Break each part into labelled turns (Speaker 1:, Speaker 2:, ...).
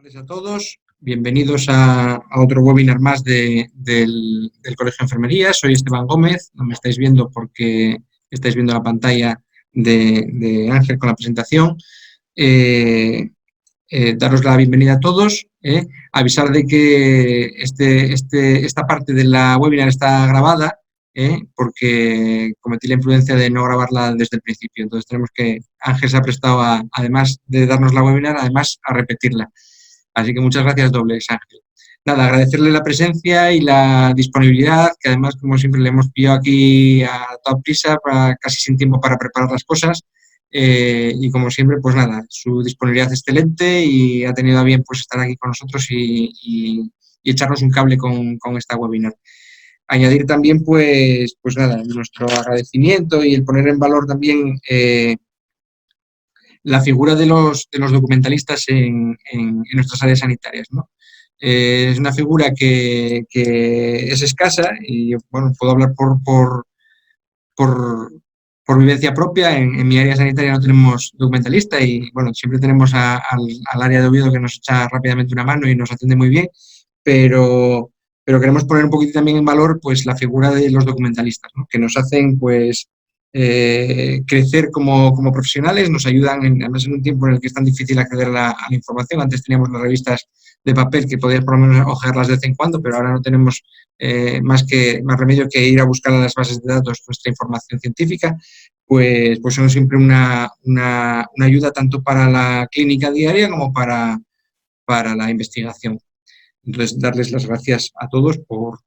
Speaker 1: Buenas tardes a todos. Bienvenidos a otro webinar más del Colegio de Enfermería. Soy Esteban Gómez. No me estáis viendo porque estáis viendo la pantalla de Ángel con la presentación. Daros la bienvenida a todos. Avisar de que esta parte de la webinar está grabada porque cometí la imprudencia de no grabarla desde el principio. Entonces tenemos que, Ángel se ha prestado, además de darnos la webinar, además a repetirla. Así que muchas gracias dobles, Ángel. Nada, agradecerle la presencia y la disponibilidad, que además, como siempre, le hemos pillado aquí a toda prisa, casi sin tiempo para preparar las cosas. Y como siempre, pues nada, su disponibilidad excelente y ha tenido a bien pues estar aquí con nosotros y echarnos un cable con esta webinar. Añadir también, pues nada, nuestro agradecimiento y el poner en valor también la figura de los documentalistas en nuestras áreas sanitarias, ¿no? Es una figura que es escasa y, bueno, puedo hablar por vivencia propia. En mi área sanitaria no tenemos documentalista y, bueno, siempre tenemos al área de Oviedo que nos echa rápidamente una mano y nos atiende muy bien, pero queremos poner un poquito también en valor pues la figura de los documentalistas, ¿no? Que nos hacen pues crecer como profesionales, nos ayudan, además en un tiempo en el que es tan difícil acceder a la información. Antes teníamos las revistas de papel que podías por lo menos ojearlas de vez en cuando, pero ahora no tenemos más remedio que ir a buscar a las bases de datos nuestra información científica. Pues son siempre una ayuda tanto para la clínica diaria como para la investigación. Entonces, darles las gracias a todos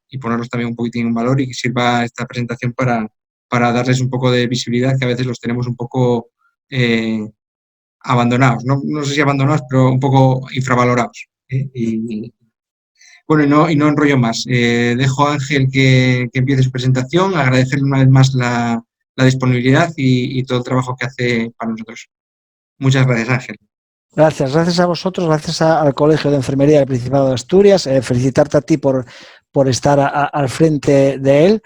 Speaker 1: y ponerlos también un poquitín en valor y que sirva esta presentación para darles un poco de visibilidad, que a veces los tenemos un poco abandonados, no sé si abandonados, pero un poco infravalorados. Bueno, y no enrollo más. Dejo a Ángel que empiece su presentación, agradecerle una vez más la disponibilidad y todo el trabajo que hace para nosotros. Muchas gracias, Ángel.
Speaker 2: Gracias a vosotros, gracias al Colegio de Enfermería del Principado de Asturias, felicitarte a ti por estar al frente de él,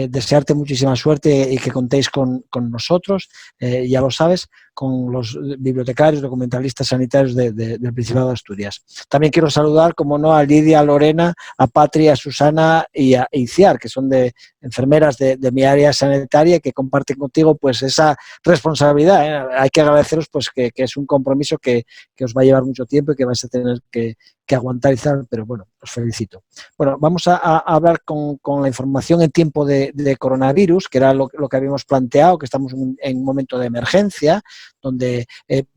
Speaker 2: desearte muchísima suerte y que contéis con nosotros, ya lo sabes, con los bibliotecarios, documentalistas sanitarios del Principado de Asturias. También quiero saludar, como no, a Lidia, a Lorena, a Patria, a Susana y a Iciar, que son enfermeras de mi área sanitaria, que comparten contigo pues esa responsabilidad. Hay que agradeceros pues que es un compromiso que os va a llevar mucho tiempo y que vais a tener que aguantar y tal, pero bueno, os felicito. Bueno, vamos a hablar con la información en tiempo de coronavirus, que era lo que habíamos planteado, que estamos en un momento de emergencia, donde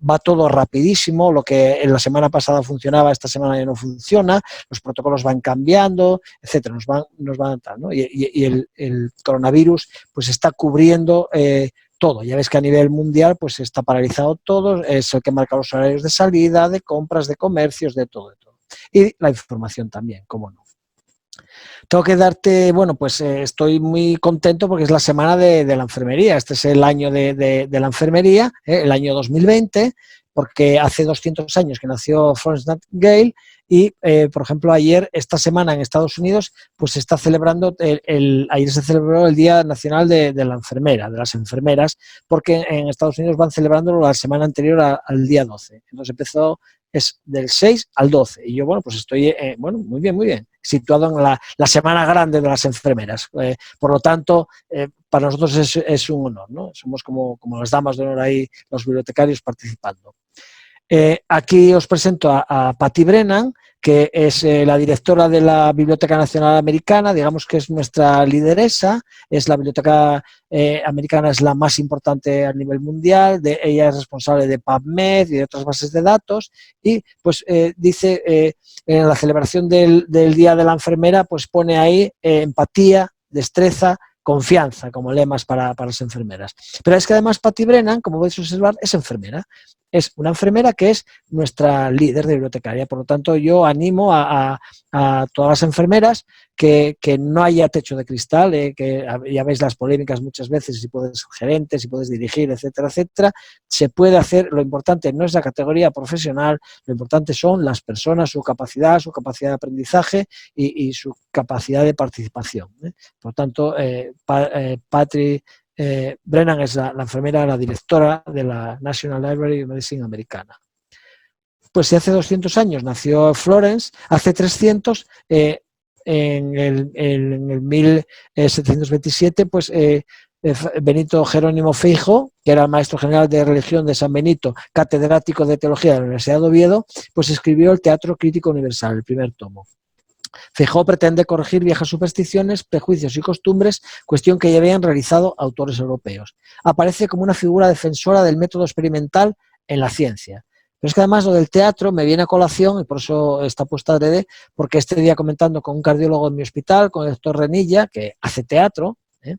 Speaker 2: va todo rapidísimo, lo que en la semana pasada funcionaba, esta semana ya no funciona, los protocolos van cambiando, etcétera, nos van a dar, ¿no? Y el coronavirus pues está cubriendo todo. Ya ves que a nivel mundial pues está paralizado todo, es el que marca los horarios de salida, de compras, de comercios, de todo. Y la información también, cómo no. Tengo que darte, bueno, pues estoy muy contento porque es la semana de la enfermería. Este es el año de la enfermería, el año 2020, porque hace 200 años que nació Florence Nightingale y, por ejemplo, esta semana en Estados Unidos, pues se está celebrando, ayer se celebró el Día Nacional de la Enfermera, de las enfermeras, porque en Estados Unidos van celebrándolo la semana anterior al día 12. Entonces empezó, es del 6 al 12. Y yo, bueno, pues estoy, bueno, muy bien, situado en la semana grande de las enfermeras. Por lo tanto, para nosotros es un honor, ¿no? Somos como las damas de honor ahí, los bibliotecarios participando. Aquí os presento a Patty Brennan, que es la directora de la Biblioteca Nacional Americana, digamos que es nuestra lideresa, es la Biblioteca Americana, es la más importante a nivel mundial, ella es responsable de PubMed y de otras bases de datos, y pues dice, en la celebración del Día de la Enfermera, pues pone ahí empatía, destreza, confianza como lemas para las enfermeras. Pero es que además Patty Brennan, como podéis observar, es enfermera. Es una enfermera que es nuestra líder de bibliotecaria. Por lo tanto, yo animo a todas las enfermeras que no haya techo de cristal, que ya veis las polémicas muchas veces, si puedes ser gerente, si puedes dirigir, etcétera, etcétera. Se puede hacer, lo importante no es la categoría profesional, lo importante son las personas, su capacidad de aprendizaje y su capacidad de participación. Por tanto, Patty Brennan es la enfermera, la directora de la National Library of Medicine americana. pues si hace 200 años nació Florence, hace 300, en el 1727, pues Benito Jerónimo Feijóo, que era el maestro general de religión de San Benito, catedrático de teología de la Universidad de Oviedo, pues escribió el Teatro Crítico Universal, el primer tomo. Feijóo pretende corregir viejas supersticiones, prejuicios y costumbres, cuestión que ya habían realizado autores europeos. Aparece como una figura defensora del método experimental en la ciencia. Pero es que además lo del teatro me viene a colación, y por eso está puesta adrede, porque este día comentando con un cardiólogo en mi hospital, con el doctor Renilla, que hace teatro,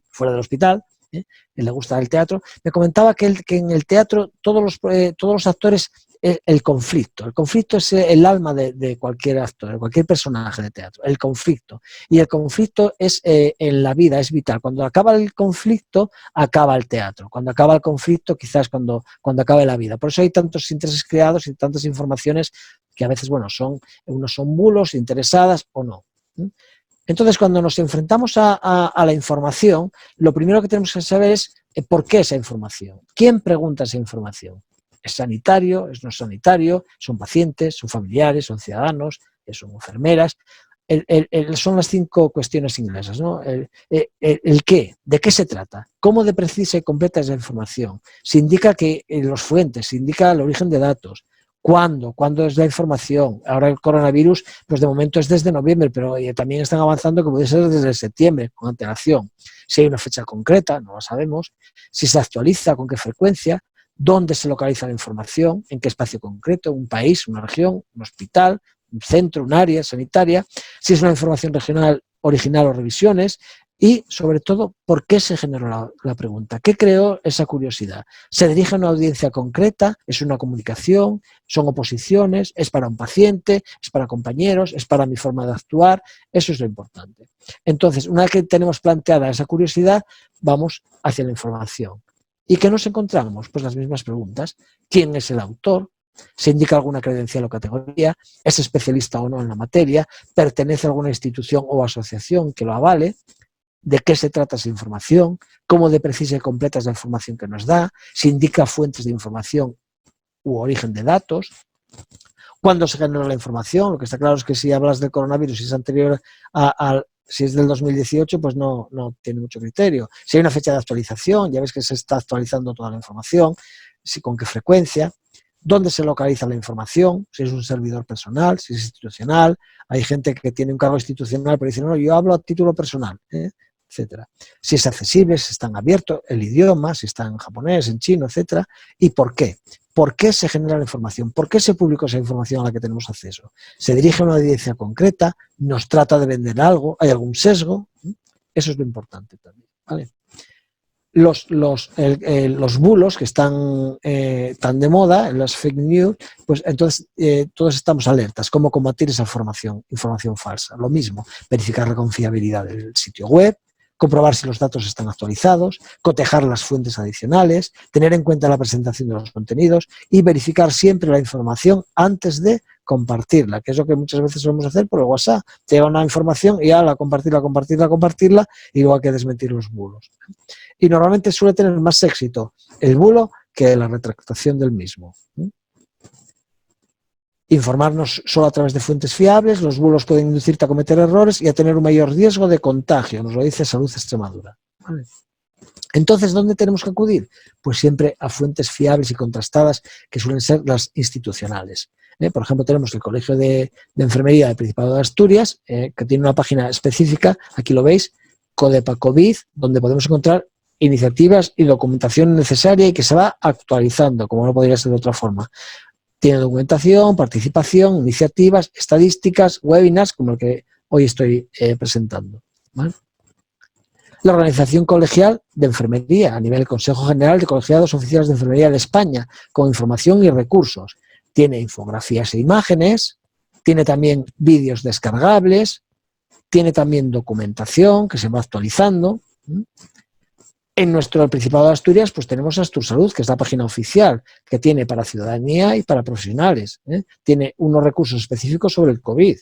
Speaker 2: fuera del hospital, le gusta el teatro, me comentaba que en el teatro todos los actores, el conflicto es el alma de cualquier actor, de cualquier personaje de teatro, el conflicto. Y el conflicto es en la vida, es vital. Cuando acaba el conflicto, acaba el teatro. Cuando acaba el conflicto, quizás cuando acabe la vida. Por eso hay tantos intereses creados y tantas informaciones que a veces, bueno, unos son bulos, interesadas o no. Entonces, cuando nos enfrentamos a la información, lo primero que tenemos que saber es por qué esa información. ¿Quién pregunta esa información? ¿Es sanitario? ¿Es no sanitario? ¿Son pacientes? ¿Son familiares? ¿Son ciudadanos? ¿Son enfermeras? Son las 5 cuestiones inglesas, ¿no? El qué, ¿de qué se trata? ¿Cómo de precisa y completa es la información? Se indica que los fuentes, se indica el origen de datos. ¿Cuándo? ¿Cuándo es la información? Ahora el coronavirus, pues de momento es desde noviembre, pero también están avanzando que puede ser desde septiembre, con antelación. Si hay una fecha concreta, no lo sabemos. Si se actualiza, con qué frecuencia. ¿Dónde se localiza la información? ¿En qué espacio concreto? ¿Un país? ¿Una región? ¿Un hospital? ¿Un centro? ¿Un área sanitaria? Si es una información regional, original o revisiones. Y, sobre todo, ¿por qué se generó la pregunta? ¿Qué creó esa curiosidad? ¿Se dirige a una audiencia concreta? ¿Es una comunicación? ¿Son oposiciones? ¿Es para un paciente? ¿Es para compañeros? ¿Es para mi forma de actuar? Eso es lo importante. Entonces, una vez que tenemos planteada esa curiosidad, vamos hacia la información. ¿Y qué nos encontramos? Pues las mismas preguntas. ¿Quién es el autor? ¿Se indica alguna credencial o categoría? ¿Es especialista o no en la materia? ¿Pertenece a alguna institución o asociación que lo avale? ¿De qué se trata esa información? ¿Cómo de precisa y completa es la información que nos da? ¿Se indica fuentes de información u origen de datos? ¿Cuándo se generó la información? Lo que está claro es que si hablas del coronavirus y es anterior si es del 2018, pues no tiene mucho criterio. Si hay una fecha de actualización, ya ves que se está actualizando toda la información, con qué frecuencia, dónde se localiza la información, si es un servidor personal, si es institucional. Hay gente que tiene un cargo institucional pero dice, no, yo hablo a título personal, etcétera. Si es accesible, si está en abierto, el idioma, si está en japonés, en chino, etcétera. ¿Y por qué? ¿Por qué se genera la información? ¿Por qué se publicó esa información a la que tenemos acceso? ¿Se dirige a una audiencia concreta? ¿Nos trata de vender algo? ¿Hay algún sesgo? Eso es lo importante también, ¿vale? Los bulos que están tan de moda, las fake news, pues entonces todos estamos alertas. ¿Cómo combatir esa información falsa? Lo mismo, verificar la confiabilidad del sitio web, comprobar si los datos están actualizados, cotejar las fuentes adicionales, tener en cuenta la presentación de los contenidos y verificar siempre la información antes de compartirla, que es lo que muchas veces solemos hacer por el WhatsApp. Te llega una información y compartirla y luego hay que desmentir los bulos. Y normalmente suele tener más éxito el bulo que la retractación del mismo. Informarnos solo a través de fuentes fiables, los bulos pueden inducirte a cometer errores y a tener un mayor riesgo de contagio, nos lo dice Salud Extremadura. ¿Vale? Entonces, ¿dónde tenemos que acudir? Pues siempre a fuentes fiables y contrastadas que suelen ser las institucionales. Por ejemplo, tenemos el Colegio de Enfermería del Principado de Asturias, que tiene una página específica, aquí lo veis, Codepa COVID, donde podemos encontrar iniciativas y documentación necesaria y que se va actualizando, como no podría ser de otra forma. Tiene documentación, participación, iniciativas, estadísticas, webinars, como el que hoy estoy presentando. ¿Vale? La Organización Colegial de Enfermería, a nivel del Consejo General de Colegiados Oficiales de Enfermería de España, con información y recursos. Tiene infografías e imágenes, tiene también vídeos descargables, tiene también documentación que se va actualizando. En nuestro Principado de Asturias pues tenemos Astursalud, que es la página oficial, que tiene para ciudadanía y para profesionales. Tiene unos recursos específicos sobre el COVID.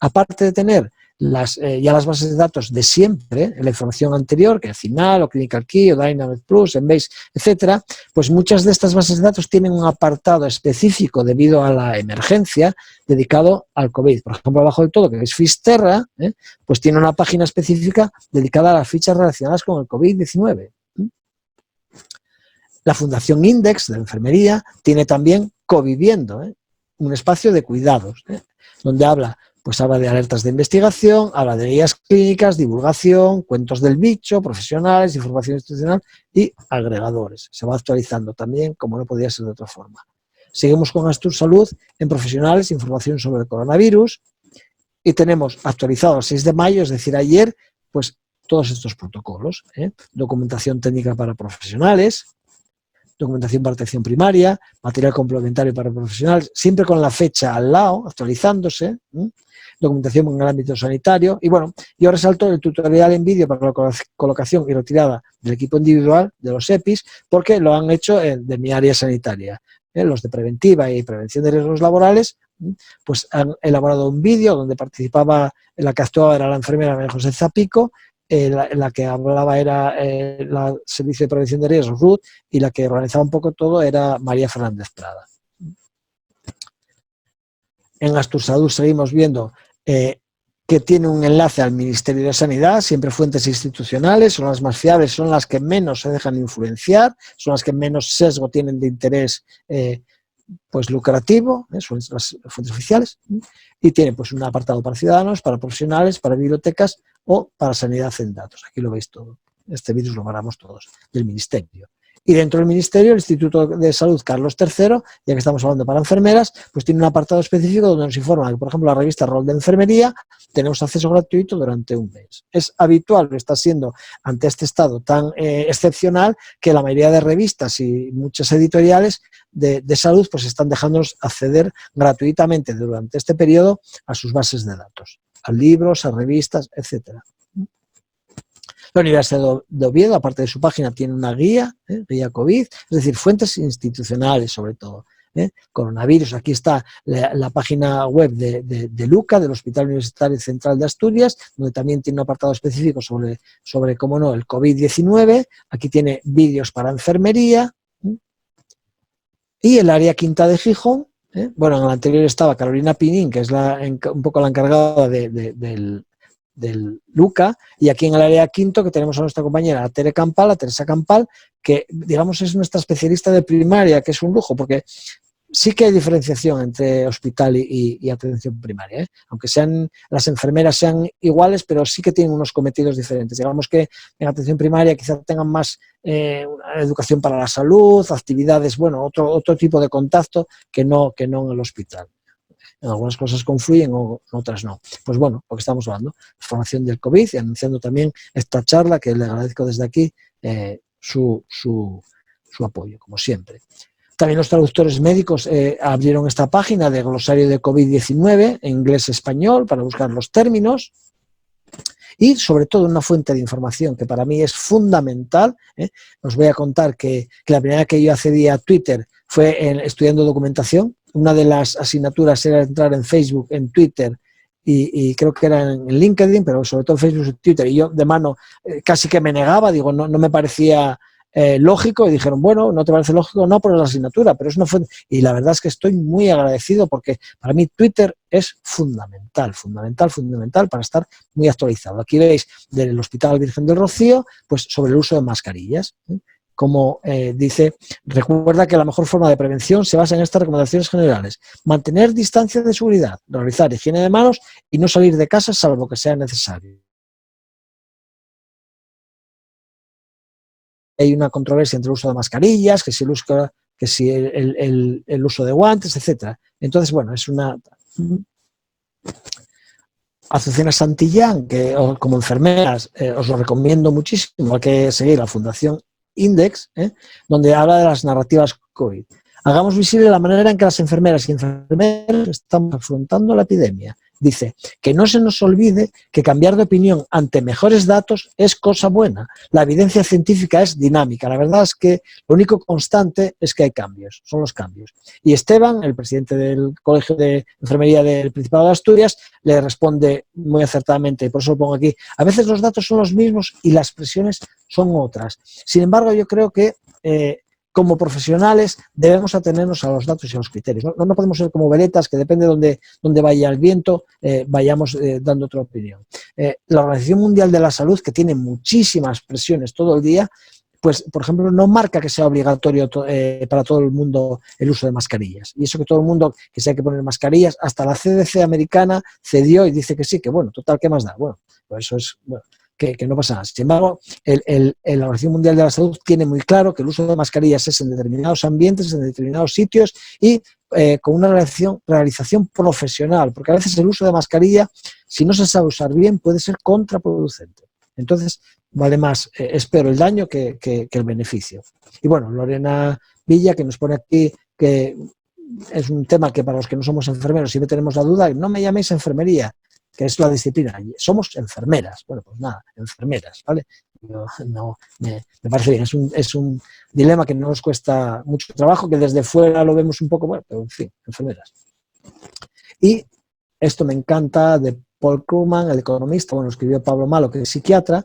Speaker 2: Aparte de tener ya las bases de datos de siempre, la información anterior, que es Cinal, o Clinical Key, o Dynamic Plus, Embase, etcétera, pues muchas de estas bases de datos tienen un apartado específico debido a la emergencia dedicado al COVID. Por ejemplo, abajo del todo, que es Fisterra, pues tiene una página específica dedicada a las fichas relacionadas con el COVID-19. La Fundación Index de Enfermería tiene también Coviviendo, un espacio de cuidados, donde habla de alertas de investigación, habla de guías clínicas, divulgación, cuentos del bicho, profesionales, información institucional y agregadores. Se va actualizando también, como no podía ser de otra forma. Seguimos con Astur Salud en profesionales, información sobre el coronavirus, y tenemos actualizado el 6 de mayo, es decir, ayer, pues todos estos protocolos, documentación técnica para profesionales, documentación para atención primaria, material complementario para profesionales, siempre con la fecha al lado, actualizándose, documentación en el ámbito sanitario, y bueno, yo resalto el tutorial en vídeo para la colocación y retirada del equipo individual de los EPIs, porque lo han hecho de mi área sanitaria. Los de preventiva y prevención de riesgos laborales, pues han elaborado un vídeo donde participaba, en la que actuaba era la enfermera María José Zapico, la que hablaba era el Servicio de Prevención de Riesgos, RUT, y la que organizaba un poco todo era María Fernández Prada. En Astur Salud seguimos viendo que tiene un enlace al Ministerio de Sanidad, siempre fuentes institucionales, son las más fiables, son las que menos se dejan influenciar, son las que menos sesgo tienen de interés pues lucrativo, son las fuentes oficiales, y tiene pues un apartado para ciudadanos, para profesionales, para bibliotecas o para sanidad en datos. Aquí lo veis todo. Este virus lo ganamos todos, del Ministerio. Y dentro del Ministerio, el Instituto de Salud Carlos III, ya que estamos hablando para enfermeras, pues tiene un apartado específico donde nos informa que, por ejemplo, la revista Rol de Enfermería tenemos acceso gratuito durante un mes. Es habitual, lo está siendo ante este estado tan excepcional, que la mayoría de revistas y muchas editoriales de salud pues están dejándonos acceder gratuitamente durante este periodo a sus bases de datos, a libros, a revistas, etcétera. La Universidad de Oviedo, aparte de su página, tiene una guía, guía COVID, es decir, fuentes institucionales sobre todo. Coronavirus, aquí está la página web de LUCA, del Hospital Universitario Central de Asturias, donde también tiene un apartado específico sobre cómo no, el COVID-19. Aquí tiene vídeos para enfermería. Y el área quinta de Gijón, bueno, en el anterior estaba Carolina Pinín, que es un poco la encargada del LUCA, y aquí en el área quinto que tenemos a nuestra compañera Teresa Campal, que digamos es nuestra especialista de primaria, que es un lujo, porque sí que hay diferenciación entre hospital y atención primaria, aunque las enfermeras sean iguales, pero sí que tienen unos cometidos diferentes. Digamos que en atención primaria quizás tengan más educación para la salud, actividades, bueno, otro tipo de contacto que no en el hospital. En algunas cosas confluyen, en otras no. Pues bueno, porque estamos hablando, formación del COVID, y anunciando también esta charla, que le agradezco desde aquí su apoyo, como siempre. También los traductores médicos abrieron esta página de glosario de COVID-19 en inglés-español para buscar los términos, y sobre todo una fuente de información que para mí es fundamental. Os voy a contar que la primera vez que yo accedí a Twitter fue estudiando documentación. Una de las asignaturas era entrar en Facebook, en Twitter, y creo que era en LinkedIn, pero sobre todo en Facebook y Twitter, y yo de mano casi que me negaba, digo, no me parecía lógico, y dijeron, bueno, ¿no te parece lógico? No, por la asignatura, pero es una fuente, y la verdad es que estoy muy agradecido, porque para mí Twitter es fundamental para estar muy actualizado. Aquí veis del Hospital Virgen del Rocío, pues sobre el uso de mascarillas, como dice, recuerda que la mejor forma de prevención se basa en estas recomendaciones generales: mantener distancia de seguridad, realizar higiene de manos y no salir de casa salvo que sea necesario. Hay una controversia entre el uso de mascarillas, que si el uso de guantes, etcétera. Entonces, bueno, es una Azucena Santillán, que como enfermeras os lo recomiendo muchísimo, hay que seguir la Fundación Index, donde habla de las narrativas COVID. Hagamos visible la manera en que las enfermeras y enfermeros estamos afrontando la epidemia. Dice, que no se nos olvide que cambiar de opinión ante mejores datos es cosa buena. La evidencia científica es dinámica. La verdad es que lo único constante es que hay cambios, son los cambios. Y Esteban, el presidente del Colegio de Enfermería del Principado de Asturias, le responde muy acertadamente, y por eso lo pongo aquí, a veces los datos son los mismos y las presiones son otras. Sin embargo, yo creo que como profesionales debemos atenernos a los datos y a los criterios. No podemos ser como veretas que depende de dónde vaya el viento, vayamos dando otra opinión. La Organización Mundial de la Salud, que tiene muchísimas presiones todo el día, pues, por ejemplo, no marca que sea obligatorio para todo el mundo el uso de mascarillas. Y eso que todo el mundo, que se hay que poner mascarillas, hasta la CDC americana cedió y dice que sí, que bueno, total, ¿qué más da? Bueno, pues eso es... Bueno, que no pasa nada. Sin embargo, la Organización Mundial de la Salud tiene muy claro que el uso de mascarillas es en determinados ambientes, en determinados sitios y con una realización profesional, porque a veces el uso de mascarilla, si no se sabe usar bien, puede ser contraproducente. Entonces, vale más, es peor el daño que el beneficio. Y bueno, Lorena Villa, que nos pone aquí que es un tema que para los que no somos enfermeros siempre tenemos la duda, no me llaméis enfermería, que es la disciplina. Somos enfermeras. Bueno, pues nada, enfermeras, ¿vale? No, me parece bien. Es un dilema que no nos cuesta mucho trabajo, que desde fuera lo vemos un poco, bueno, pero en fin, enfermeras. Y esto me encanta de Paul Krugman, el economista, bueno, escribió Pablo Malo, que es psiquiatra,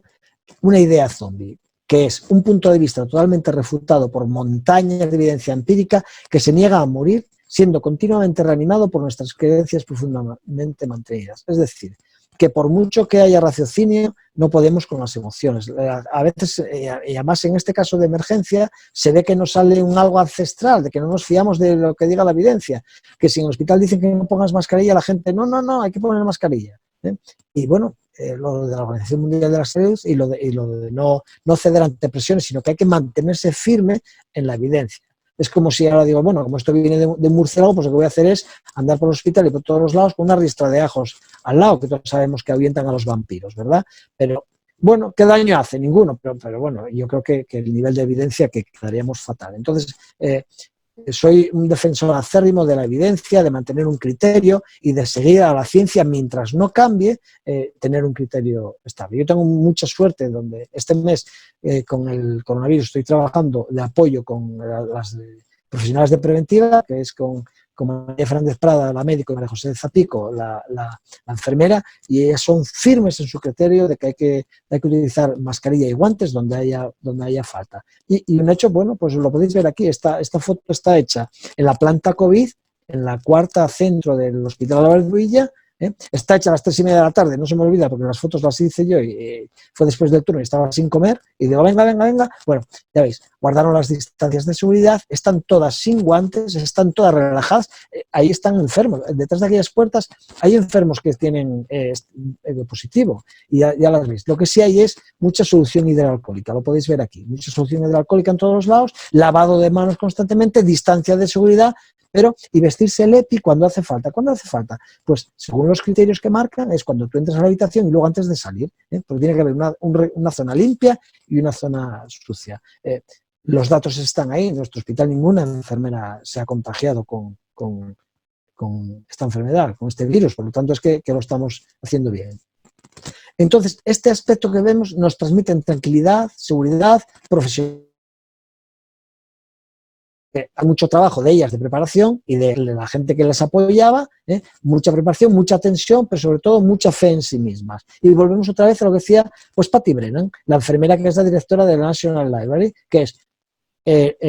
Speaker 2: una idea zombie, que es un punto de vista totalmente refutado por montañas de evidencia empírica que se niega a morir siendo continuamente reanimado por nuestras creencias profundamente mantenidas. Es decir, que por mucho que haya raciocinio, no podemos con las emociones. A veces, y además en este caso de emergencia, se ve que nos sale un algo ancestral, de que no nos fiamos de lo que diga la evidencia, que si en el hospital dicen que no pongas mascarilla, la gente, no, hay que poner mascarilla. Y bueno, lo de la Organización Mundial de la Salud y lo de no ceder ante presiones, sino que hay que mantenerse firme en la evidencia. Es como si ahora digo, bueno, como esto viene de un murciélago, pues lo que voy a hacer es andar por el hospital y por todos los lados con una ristra de ajos al lado, que todos sabemos que ahuyentan a los vampiros, ¿verdad? Pero, bueno, ¿qué daño hace? Ninguno, pero bueno, yo creo que el nivel de evidencia que quedaríamos fatal. Entonces, soy un defensor acérrimo de la evidencia, de mantener un criterio y de seguir a la ciencia mientras no cambie, tener un criterio estable. Yo tengo mucha suerte donde este mes con el coronavirus estoy trabajando de apoyo con las profesionales de preventiva, que es con María Fernández Prada, la médico, y María José Zapico, la enfermera, y ellas son firmes en su criterio de que hay que utilizar mascarilla y guantes donde haya falta. Y un hecho, bueno, pues lo podéis ver aquí, esta foto está hecha en la planta COVID, en la cuarta centro del Hospital Álvarez Villa. Está hecha a las 3:30 de la tarde, no se me olvida porque las fotos las hice yo y fue después del turno y estaba sin comer y digo, venga, bueno, ya veis, guardaron las distancias de seguridad, están todas sin guantes, están todas relajadas, ahí están enfermos, detrás de aquellas puertas hay enfermos que tienen positivo y ya las veis. Lo que sí hay es mucha solución hidroalcohólica, lo podéis ver aquí, mucha solución hidroalcohólica en todos los lados, lavado de manos constantemente, distancia de seguridad, y vestirse el EPI cuando hace falta. ¿Cuándo hace falta? Pues según los criterios que marcan es cuando tú entras a la habitación y luego antes de salir, porque tiene que haber una zona limpia y una zona sucia. Los datos están ahí, en nuestro hospital ninguna enfermera se ha contagiado con esta enfermedad, con este virus, por lo tanto es que lo estamos haciendo bien. Entonces, este aspecto que vemos nos transmite tranquilidad, seguridad, profesionalidad. Hay mucho trabajo de ellas de preparación y de la gente que les apoyaba, mucha preparación, mucha tensión, pero sobre todo mucha fe en sí mismas. Y volvemos otra vez a lo que decía pues Patty Brennan, la enfermera que es la directora de la National Library, que es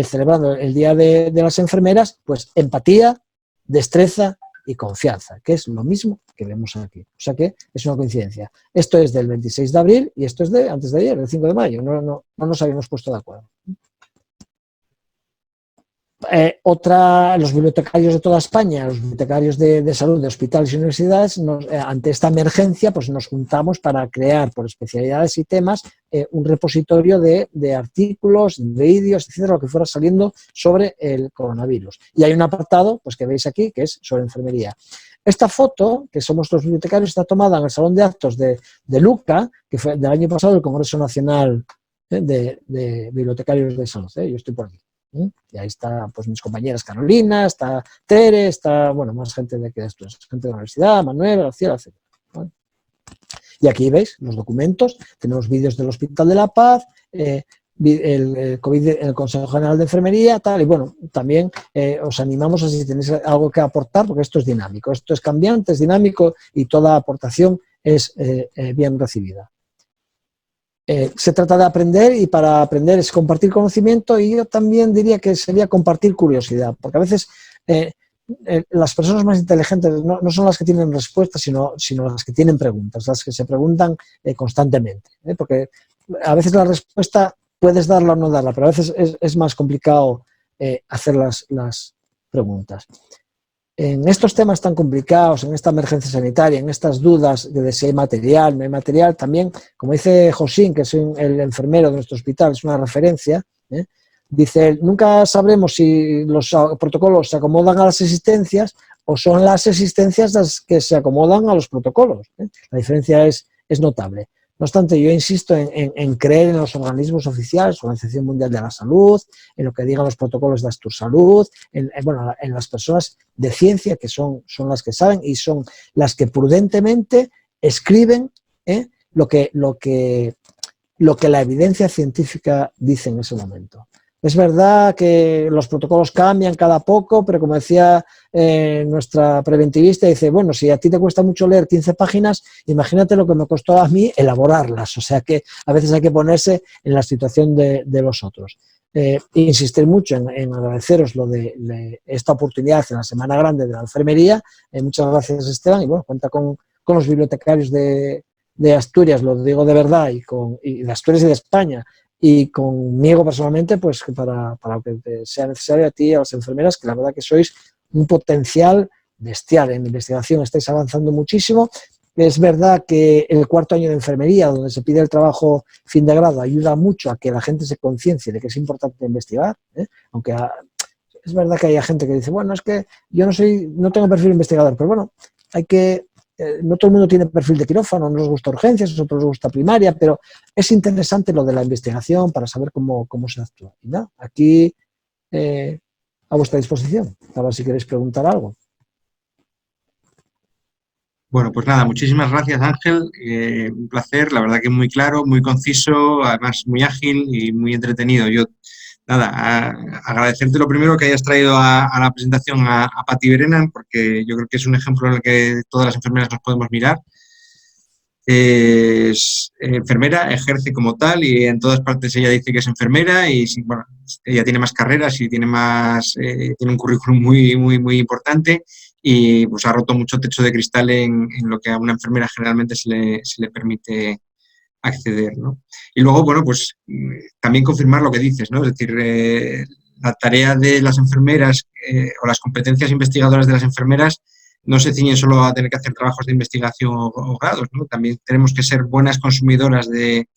Speaker 2: celebrando el Día de las Enfermeras, pues empatía, destreza y confianza, que es lo mismo que vemos aquí. O sea que es una coincidencia. Esto es del 26 de abril y esto es de antes de ayer, el 5 de mayo. No nos habíamos puesto de acuerdo. Los bibliotecarios de toda España, los bibliotecarios de salud de hospitales y universidades, ante esta emergencia pues nos juntamos para crear por especialidades y temas un repositorio de artículos, de vídeos, etcétera, lo que fuera saliendo sobre el coronavirus. Y hay un apartado pues que veis aquí que es sobre enfermería. Esta foto, que somos los bibliotecarios, está tomada en el Salón de Actos de Luca, que fue del año pasado el Congreso Nacional de Bibliotecarios de Salud. Yo estoy por aquí. Y ahí está pues mis compañeras Carolina, está Tere, está, bueno, más gente de aquí de esto, gente de la universidad, Manuel, García, etc. ¿Vale? Y aquí veis los documentos, tenemos vídeos del Hospital de la Paz, el COVID, el Consejo General de Enfermería, tal, y bueno, también os animamos a si tenéis algo que aportar, porque esto es dinámico, esto es cambiante, es dinámico y toda aportación es bien recibida. Se trata de aprender y para aprender es compartir conocimiento y yo también diría que sería compartir curiosidad, porque a veces las personas más inteligentes no son las que tienen respuestas, sino las que tienen preguntas, las que se preguntan constantemente, porque a veces la respuesta puedes darla o no darla, pero a veces es más complicado hacer las preguntas. En estos temas tan complicados, en esta emergencia sanitaria, en estas dudas de si hay material, no hay material, también, como dice Josín, que es el enfermero de nuestro hospital, es una referencia, dice, nunca sabremos si los protocolos se acomodan a las existencias o son las existencias las que se acomodan a los protocolos. La diferencia es notable. No obstante, yo insisto en creer en los organismos oficiales, Organización Mundial de la Salud, en lo que digan los protocolos de Astursalud, en las personas de ciencia que son las que saben y son las que prudentemente escriben lo que la evidencia científica dice en ese momento. Es verdad que los protocolos cambian cada poco, pero como decía nuestra preventivista, dice, bueno, si a ti te cuesta mucho leer 15 páginas, imagínate lo que me costó a mí elaborarlas. O sea que a veces hay que ponerse en la situación de los otros. Insistir mucho en agradeceros lo de esta oportunidad en la Semana Grande de la Enfermería. Muchas gracias, Esteban, y bueno, cuenta con los bibliotecarios de Asturias, lo digo de verdad, y de Asturias y de España, y conmigo personalmente, pues para lo que sea necesario a ti y a las enfermeras, que la verdad que sois un potencial bestial en investigación, estáis avanzando muchísimo. Es verdad que el cuarto año de enfermería, donde se pide el trabajo fin de grado, ayuda mucho a que la gente se conciencie de que es importante investigar, aunque es verdad que hay gente que dice, bueno, es que yo no tengo perfil investigador, pero bueno, hay que... no todo el mundo tiene perfil de quirófano, no nos gusta urgencias, a otros nos gusta primaria, pero es interesante lo de la investigación para saber cómo se actúa. Y nada, aquí a vuestra disposición, para si queréis preguntar algo.
Speaker 1: Bueno, pues nada, muchísimas gracias, Ángel. Un placer, la verdad que muy claro, muy conciso, además muy ágil y muy entretenido. Yo, nada, agradecerte lo primero que hayas traído a la presentación a Patti Berenan, porque yo creo que es un ejemplo en el que todas las enfermeras nos podemos mirar. Es enfermera, ejerce como tal y en todas partes ella dice que es enfermera y bueno, ella tiene más carreras y tiene un currículum muy importante y pues ha roto mucho techo de cristal en lo que a una enfermera generalmente se le permite acceder, ¿no? Y luego, bueno, pues también confirmar lo que dices, ¿no? Es decir, la tarea de las enfermeras o las competencias investigadoras de las enfermeras no se ciñen solo a tener que hacer trabajos de investigación o grados, ¿no? También tenemos que ser buenas consumidoras de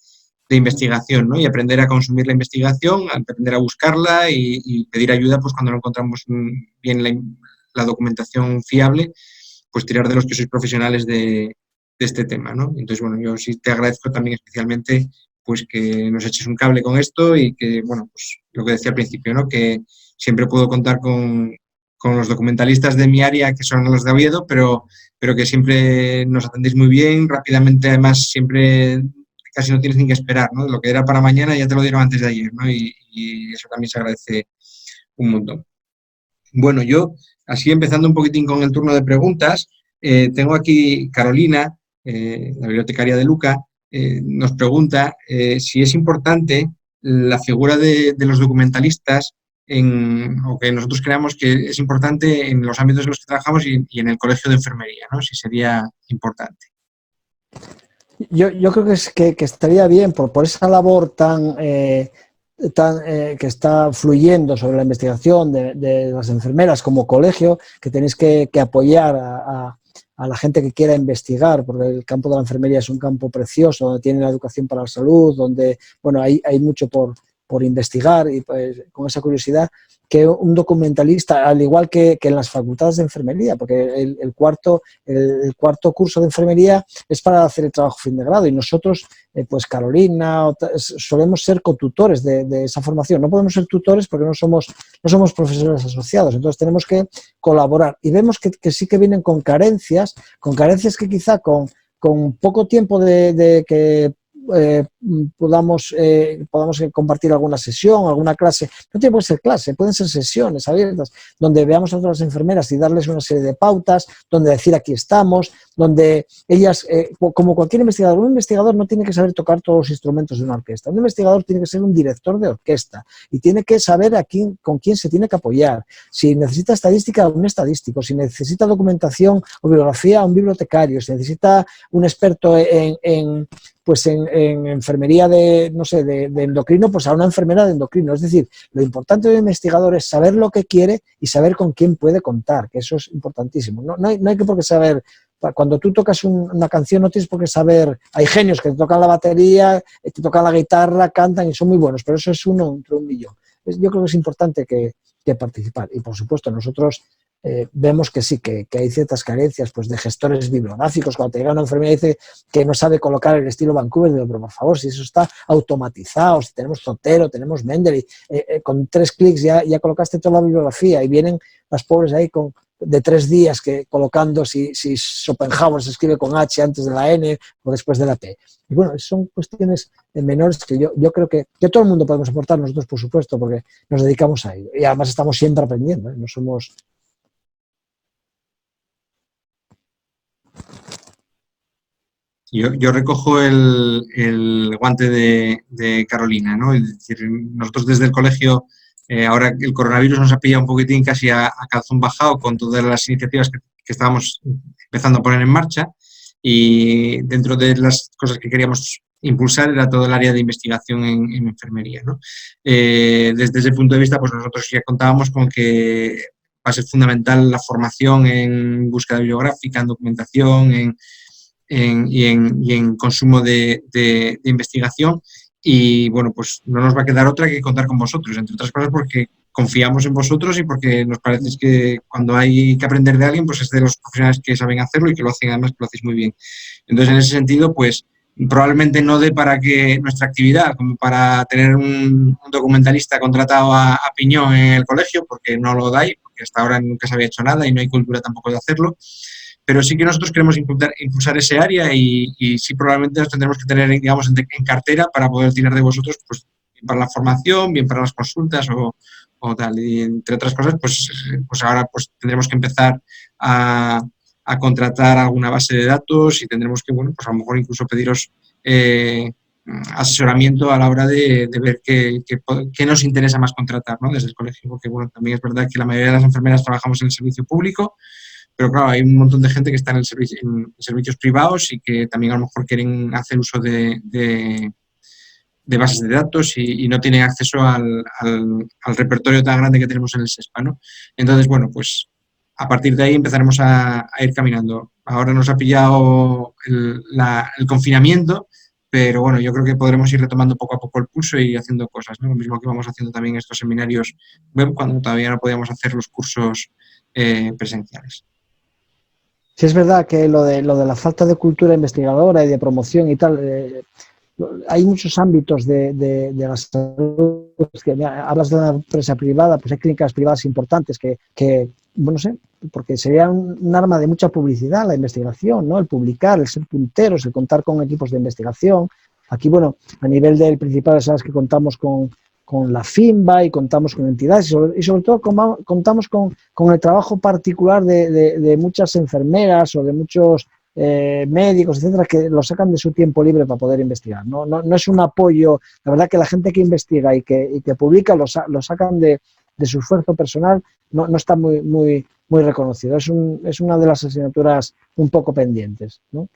Speaker 1: investigación, ¿no? Y aprender a consumir la investigación, aprender a buscarla y pedir ayuda pues cuando no encontramos bien la documentación fiable, pues tirar de los que sois profesionales de este tema, ¿no? Entonces, bueno, yo sí te agradezco también especialmente pues que nos eches un cable con esto y que, bueno, pues lo que decía al principio, ¿no? Que siempre puedo contar con los documentalistas de mi área, que son los de Oviedo, pero que siempre nos atendéis muy bien, rápidamente, además, siempre casi no tienes ni que esperar, ¿no? Lo que era para mañana ya te lo dieron antes de ayer, ¿no? Y eso también se agradece un montón. Bueno, yo, así empezando un poquitín con el turno de preguntas, tengo aquí Carolina, la bibliotecaria de Luca, nos pregunta si es importante la figura de los documentalistas o que nosotros creamos que es importante en los ámbitos en los que trabajamos y en el colegio de enfermería, ¿no? Si sería importante.
Speaker 2: Yo creo que estaría bien por esa labor que está fluyendo sobre la investigación de las enfermeras como colegio, que tenéis que apoyar a la gente que quiera investigar, porque el campo de la enfermería es un campo precioso, donde tiene la educación para la salud, donde bueno, hay mucho por por investigar y pues, con esa curiosidad que un documentalista, al igual que en las facultades de enfermería, porque el cuarto curso de enfermería es para hacer el trabajo fin de grado y nosotros, pues Carolina, solemos ser cotutores de esa formación. No podemos ser tutores porque no somos profesores asociados, entonces tenemos que colaborar y vemos que sí que vienen con carencias que quizá con poco tiempo de que podamos compartir alguna sesión, alguna clase. No tiene por qué ser clase, pueden ser sesiones abiertas, donde veamos a otras enfermeras y darles una serie de pautas, donde decir aquí estamos, donde ellas, como cualquier investigador, un investigador no tiene que saber tocar todos los instrumentos de una orquesta, un investigador tiene que ser un director de orquesta y tiene que saber con quién se tiene que apoyar. Si necesita estadística, un estadístico, si necesita documentación o bibliografía, un bibliotecario, si necesita un experto en enfermería de endocrino, pues a una enfermera de endocrino. Es decir, lo importante de un investigador es saber lo que quiere y saber con quién puede contar, que eso es importantísimo. No hay que por qué saber, cuando tú tocas una canción no tienes por qué saber, hay genios que te tocan la batería, te tocan la guitarra, cantan y son muy buenos, pero eso es uno entre un millón. Yo creo que es importante que participar y por supuesto nosotros vemos que sí, que hay ciertas carencias pues, de gestores bibliográficos. Cuando te llega una enfermera y dice que no sabe colocar el estilo Vancouver, digo, pero por favor, si eso está automatizado, si tenemos Zotero, tenemos Mendeley, con 3 clics ya colocaste toda la bibliografía y vienen las pobres ahí de 3 días colocando si Schopenhauer se escribe con H antes de la N o después de la P. Y bueno, son cuestiones menores que yo creo que todo el mundo podemos aportar, nosotros por supuesto, porque nos dedicamos a ello. Y además estamos siempre aprendiendo, no somos...
Speaker 1: Yo recojo el guante de Carolina, ¿no? Es decir, nosotros desde el colegio, ahora el coronavirus nos ha pillado un poquitín casi a calzón bajado con todas las iniciativas que estábamos empezando a poner en marcha y dentro de las cosas que queríamos impulsar era todo el área de investigación en enfermería, ¿no? Desde ese punto de vista, pues nosotros ya contábamos con que va a ser fundamental la formación en búsqueda bibliográfica, en documentación, y en consumo de investigación y bueno, pues no nos va a quedar otra que contar con vosotros, entre otras cosas porque confiamos en vosotros y porque nos parece que cuando hay que aprender de alguien, pues es de los profesionales que saben hacerlo y que lo hacen además que lo hacéis muy bien. Entonces, en ese sentido, pues probablemente no dé para que nuestra actividad, como para tener un documentalista contratado a piñón en el colegio, porque no lo dais, porque hasta ahora nunca se había hecho nada y no hay cultura tampoco de hacerlo, pero sí que nosotros queremos impulsar ese área y sí probablemente nos tendremos que tener, digamos, en cartera para poder tirar de vosotros, pues, bien para la formación, bien para las consultas o tal. Y entre otras cosas, pues ahora pues tendremos que empezar a contratar alguna base de datos y tendremos que, bueno, pues a lo mejor incluso pediros asesoramiento a la hora de ver qué nos interesa más contratar, ¿no? Desde el colegio, porque, bueno, también es verdad que la mayoría de las enfermeras trabajamos en el servicio público, pero claro, hay un montón de gente que está en servicios privados y que también a lo mejor quieren hacer uso de bases de datos y no tienen acceso al repertorio tan grande que tenemos en el SESPA, ¿no? Entonces, bueno, pues a partir de ahí empezaremos a ir caminando. Ahora nos ha pillado el confinamiento, pero bueno, yo creo que podremos ir retomando poco a poco el pulso y haciendo cosas, ¿no? Lo mismo que vamos haciendo también estos seminarios web cuando todavía no podíamos hacer los cursos presenciales.
Speaker 2: Sí, es verdad que lo de la falta de cultura investigadora y de promoción y tal, hay muchos ámbitos de la salud, que hablas de una empresa privada, pues hay clínicas privadas importantes que bueno, no sé, porque sería un arma de mucha publicidad la investigación, ¿no? El publicar, el ser punteros, el contar con equipos de investigación. Aquí, bueno, a nivel del principal, sabes que contamos con la FIMBA y contamos con entidades y sobre todo contamos con el trabajo particular de muchas enfermeras o de muchos médicos, etcétera, que lo sacan de su tiempo libre para poder investigar. No es un apoyo, la verdad que la gente que investiga y que publica lo sacan de su esfuerzo personal, no está muy reconocido. Es una de las asignaturas un poco pendientes, ¿no?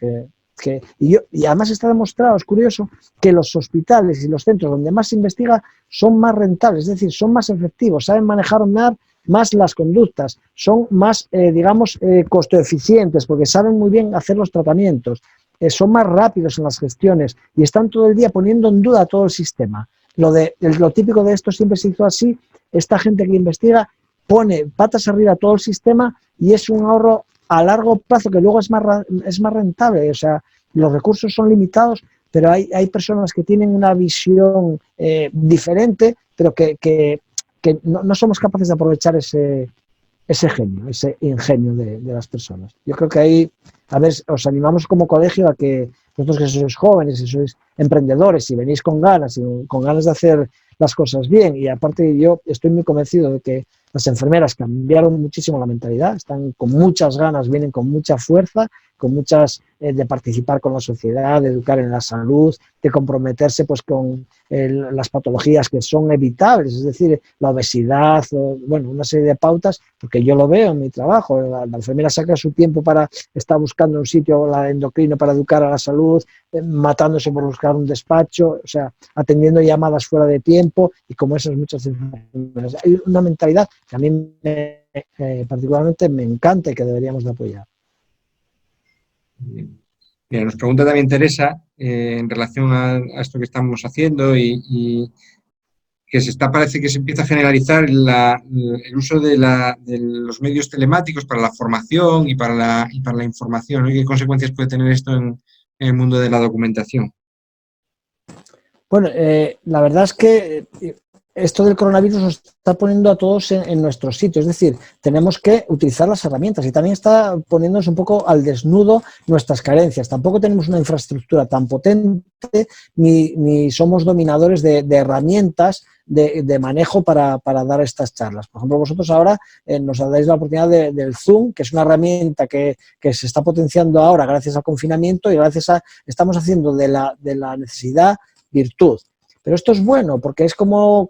Speaker 2: Y además está demostrado, es curioso, que los hospitales y los centros donde más se investiga son más rentables, es decir, son más efectivos, saben manejar más las conductas, son más, costo eficientes porque saben muy bien hacer los tratamientos, son más rápidos en las gestiones y están todo el día poniendo en duda todo el sistema. lo típico de esto siempre se hizo así. Esta gente que investiga pone patas arriba todo el sistema y es un ahorro a largo plazo que luego es más rentable. O sea, los recursos son limitados, pero hay personas que tienen una visión diferente, pero que no somos capaces de aprovechar ese genio, ese ingenio de las personas. Yo creo que ahí, a ver, os animamos como colegio a que vosotros que sois jóvenes y sois emprendedores y venís con ganas de hacer las cosas bien, y aparte yo estoy muy convencido de que las enfermeras cambiaron muchísimo la mentalidad, están con muchas ganas, vienen con mucha fuerza, con muchas de participar con la sociedad, de educar en la salud, de comprometerse pues con las patologías que son evitables, es decir, la obesidad, bueno, una serie de pautas, porque yo lo veo en mi trabajo, la enfermera saca su tiempo para estar buscando un sitio, la endocrino, para educar a la salud, matándose por buscar un despacho, o sea, atendiendo llamadas fuera de tiempo, y como esas muchas enfermeras. Hay una mentalidad que a mí particularmente me encanta y que deberíamos de apoyar.
Speaker 1: Mira, nos pregunta también Teresa en relación a esto que estamos haciendo y que parece que se empieza a generalizar el uso de los medios telemáticos para la formación y para la información, ¿no? ¿Y qué consecuencias puede tener esto en el mundo de la documentación?
Speaker 2: Bueno, la verdad es que esto del coronavirus nos está poniendo a todos en nuestro sitio, es decir, tenemos que utilizar las herramientas y también está poniéndonos un poco al desnudo nuestras carencias. Tampoco tenemos una infraestructura tan potente ni somos dominadores de herramientas de manejo para dar estas charlas. Por ejemplo, vosotros ahora nos dais la oportunidad del Zoom, que es una herramienta que se está potenciando ahora gracias al confinamiento y estamos haciendo de la necesidad virtud. Pero esto es bueno porque es como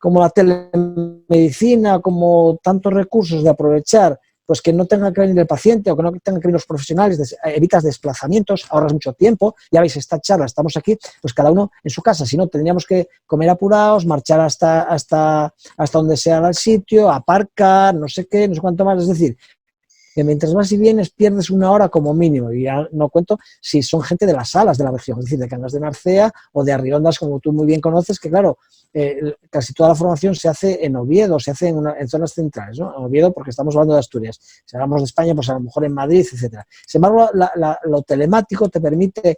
Speaker 2: la telemedicina, como tantos recursos de aprovechar, pues que no tenga que venir el paciente o que no tengan que venir los profesionales, evitas desplazamientos, ahorras mucho tiempo. Ya veis, esta charla, estamos aquí, pues cada uno en su casa, si no tendríamos que comer apurados, marchar hasta donde sea el sitio, aparcar, no sé qué, no sé cuánto más, es decir, que mientras vas y vienes pierdes una hora como mínimo, y ya no cuento si son gente de las salas de la región, es decir, de Cangas de Narcea o de Arriondas, como tú muy bien conoces, que claro, casi toda la formación se hace en Oviedo, se hace en zonas centrales, ¿no? En Oviedo porque estamos hablando de Asturias, si hablamos de España, pues a lo mejor en Madrid, etcétera. Sin embargo, lo telemático te permite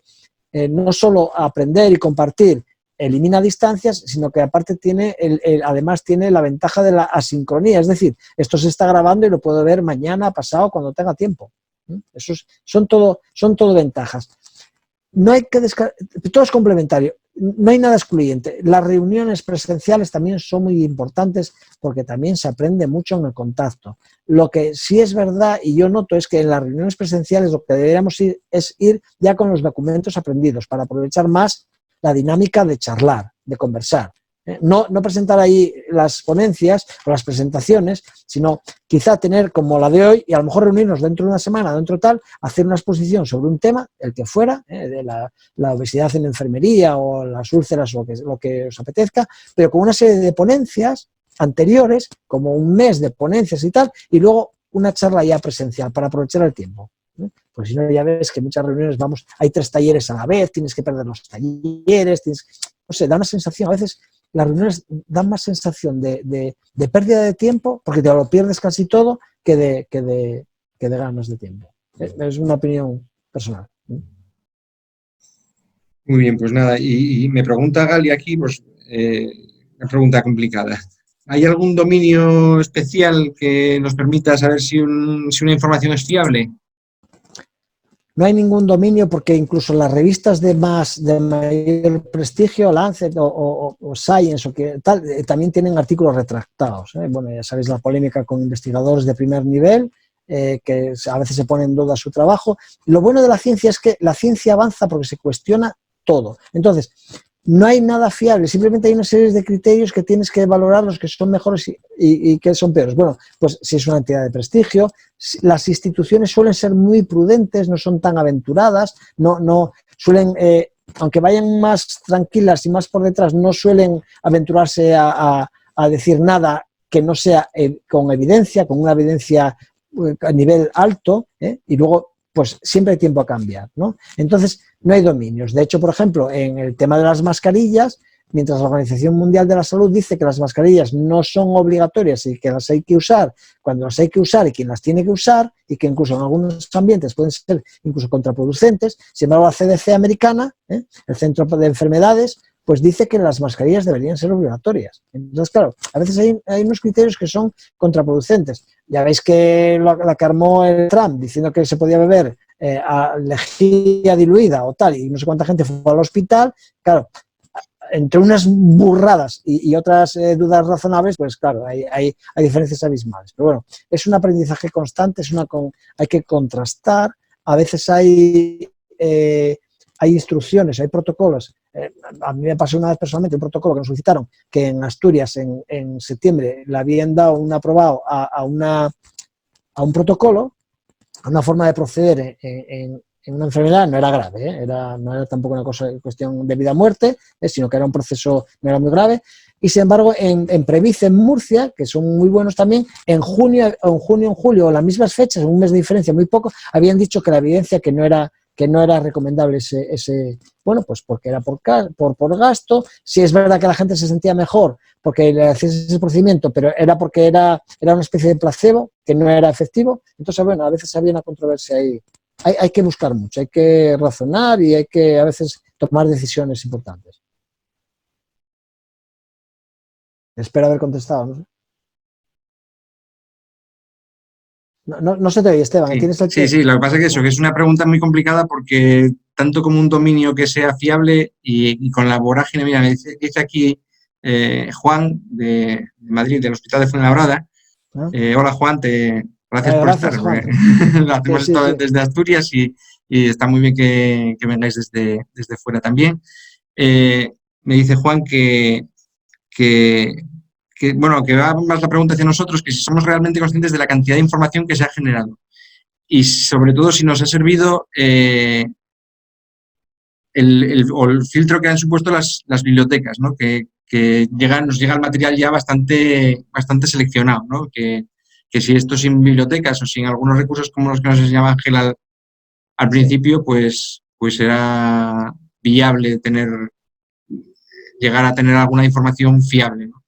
Speaker 2: no solo aprender y compartir, elimina distancias, sino que aparte además tiene la ventaja de la asincronía, es decir, esto se está grabando y lo puedo ver mañana, pasado, cuando tenga tiempo. Son todo ventajas. No hay que todo es complementario, no hay nada excluyente. Las reuniones presenciales también son muy importantes porque también se aprende mucho en el contacto. Lo que sí es verdad y yo noto es que en las reuniones presenciales lo que deberíamos es ir ya con los documentos aprendidos para aprovechar más la dinámica de charlar, de conversar. No presentar ahí las ponencias o las presentaciones, sino quizá tener como la de hoy y a lo mejor reunirnos dentro de una semana, dentro tal, hacer una exposición sobre un tema, el que fuera, de la obesidad en enfermería o las úlceras o lo que os apetezca, pero con una serie de ponencias anteriores, como un mes de ponencias y tal, y luego una charla ya presencial para aprovechar el tiempo. Pues si no, ya ves que muchas reuniones hay 3 talleres a la vez, tienes que perder los talleres, no sé, da una sensación, a veces las reuniones dan más sensación de pérdida de tiempo, porque te lo pierdes casi todo, que de ganas de tiempo. Es una opinión personal.
Speaker 1: Muy bien, pues nada, y me pregunta Gali aquí, pues una pregunta complicada. ¿Hay algún dominio especial que nos permita saber si una información es fiable?
Speaker 2: No hay ningún dominio porque incluso las revistas de mayor prestigio, Lancet o Science o que tal, también tienen artículos retractados. Bueno, ya sabéis la polémica con investigadores de primer nivel, que a veces se pone en duda su trabajo. Lo bueno de la ciencia es que la ciencia avanza porque se cuestiona todo. Entonces, no hay nada fiable, simplemente hay una serie de criterios que tienes que valorar, los que son mejores y que son peores. Bueno, pues si es una entidad de prestigio, las instituciones suelen ser muy prudentes, no son tan aventuradas, no suelen, aunque vayan más tranquilas y más por detrás, no suelen aventurarse a decir nada que no sea con evidencia, con una evidencia a nivel alto, y luego pues siempre hay tiempo a cambiar, ¿no? Entonces, no hay dominios. De hecho, por ejemplo, en el tema de las mascarillas, mientras la Organización Mundial de la Salud dice que las mascarillas no son obligatorias y que las hay que usar cuando las hay que usar y quien las tiene que usar, y que incluso en algunos ambientes pueden ser incluso contraproducentes, sin embargo la CDC americana, el Centro de Enfermedades, pues dice que las mascarillas deberían ser obligatorias. Entonces, claro, a veces hay unos criterios que son contraproducentes. Ya veis que la que armó el Trump diciendo que se podía beber lejía diluida o tal, y no sé cuánta gente fue al hospital, claro, entre unas burradas y otras dudas razonables, pues claro, hay diferencias abismales. Pero bueno, es un aprendizaje constante, hay que contrastar, a veces hay instrucciones, hay protocolos. A mí me pasó una vez personalmente un protocolo que nos solicitaron, que en Asturias en septiembre le habían dado un aprobado a un protocolo, a una forma de proceder en una enfermedad. No era grave, no era tampoco una cuestión de vida o muerte, sino que era un proceso, no era muy grave. Y sin embargo, en Previce, en Murcia, que son muy buenos también, en julio, las mismas fechas, un mes de diferencia, muy poco, habían dicho que la evidencia que no era recomendable ese, bueno, pues porque era por gasto. Sí es verdad que la gente se sentía mejor porque le hacías ese procedimiento, pero era porque era una especie de placebo que no era efectivo. Entonces, bueno, a veces había una controversia ahí. Hay que buscar mucho, hay que razonar y hay que a veces tomar decisiones importantes. Espero haber contestado, ¿no? No se te oye, Esteban.
Speaker 1: Sí,
Speaker 2: ¿Tienes
Speaker 1: sí, lo que pasa es que eso, que es una pregunta muy complicada porque tanto como un dominio que sea fiable y con la vorágine, mira, me dice aquí Juan de Madrid, del Hospital de Fuenlabrada. Hola Juan, gracias por
Speaker 2: gracias,
Speaker 1: estar.
Speaker 2: Juan.
Speaker 1: Lo hacemos
Speaker 2: Sí.
Speaker 1: desde Asturias y está muy bien que vengáis desde fuera también. Me dice Juan bueno, que va más la pregunta hacia nosotros, que si somos realmente conscientes de la cantidad de información que se ha generado y sobre todo si nos ha servido el filtro que han supuesto las bibliotecas, ¿no? Que nos llega el material ya bastante seleccionado, ¿no? Que si esto sin bibliotecas o sin algunos recursos como los que nos enseñaba Ángel al principio, pues era viable llegar a tener alguna información fiable, ¿no?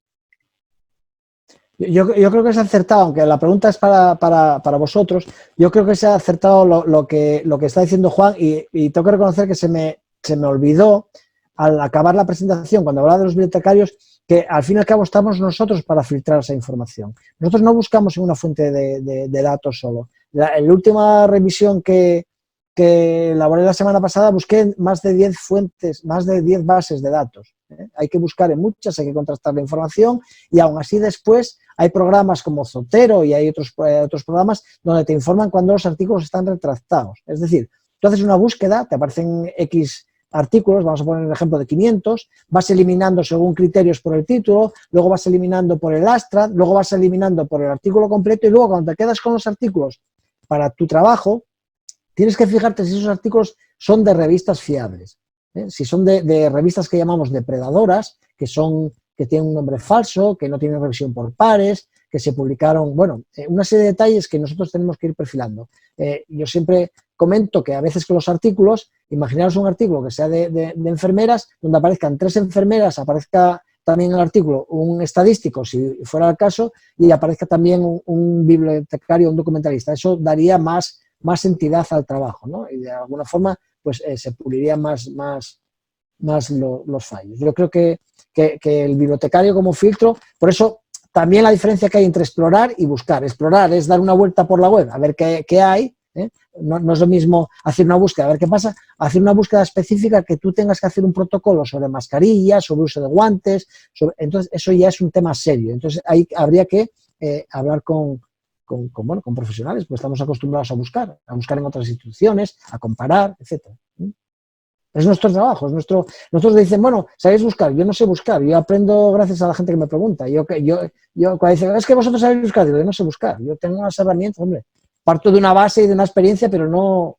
Speaker 2: Yo creo que se ha acertado, aunque la pregunta es para vosotros, yo creo que se ha acertado lo que está diciendo Juan y tengo que reconocer que se me olvidó al acabar la presentación, cuando hablaba de los bibliotecarios, que al fin y al cabo estamos nosotros para filtrar esa información. Nosotros no buscamos en una fuente de datos solo. En la última revisión que elaboré la semana pasada, busqué más de 10 fuentes, más de 10 bases de datos. Hay que buscar en muchas, hay que contrastar la información y aún así después hay programas como Zotero y hay otros programas donde te informan cuando los artículos están retractados. Es decir, tú haces una búsqueda, te aparecen X artículos, vamos a poner el ejemplo de 500, vas eliminando según criterios por el título, luego vas eliminando por el abstract, luego vas eliminando por el artículo completo y luego cuando te quedas con los artículos para tu trabajo, tienes que fijarte si esos artículos son de revistas fiables. Si son de revistas que llamamos depredadoras, que tienen un nombre falso, que no tienen revisión por pares, que se publicaron, bueno, una serie de detalles que nosotros tenemos que ir perfilando. Yo siempre comento que a veces que los artículos, imaginaros un artículo que sea de enfermeras, donde aparezcan 3 enfermeras, aparezca también en el artículo un estadístico, si fuera el caso, y aparezca también un bibliotecario, un documentalista. Eso daría más entidad al trabajo, ¿no? Y de alguna forma pues se pulirían más los fallos. Yo creo que el bibliotecario como filtro, por eso también la diferencia que hay entre explorar y buscar. Explorar es dar una vuelta por la web, a ver qué hay, ¿eh? No es lo mismo hacer una búsqueda, a ver qué pasa, hacer una búsqueda específica que tú tengas que hacer un protocolo sobre mascarillas, sobre uso de guantes, entonces eso ya es un tema serio. Entonces ahí habría que hablar con profesionales, pues estamos acostumbrados a buscar en otras instituciones, a comparar, etcétera. Es nuestro trabajo, nosotros dicen, bueno, ¿sabéis buscar? Yo no sé buscar, yo aprendo gracias a la gente que me pregunta. Yo cuando dicen, es que vosotros sabéis buscar, digo, yo no sé buscar, yo tengo unas herramientas, hombre, parto de una base y de una experiencia, pero no,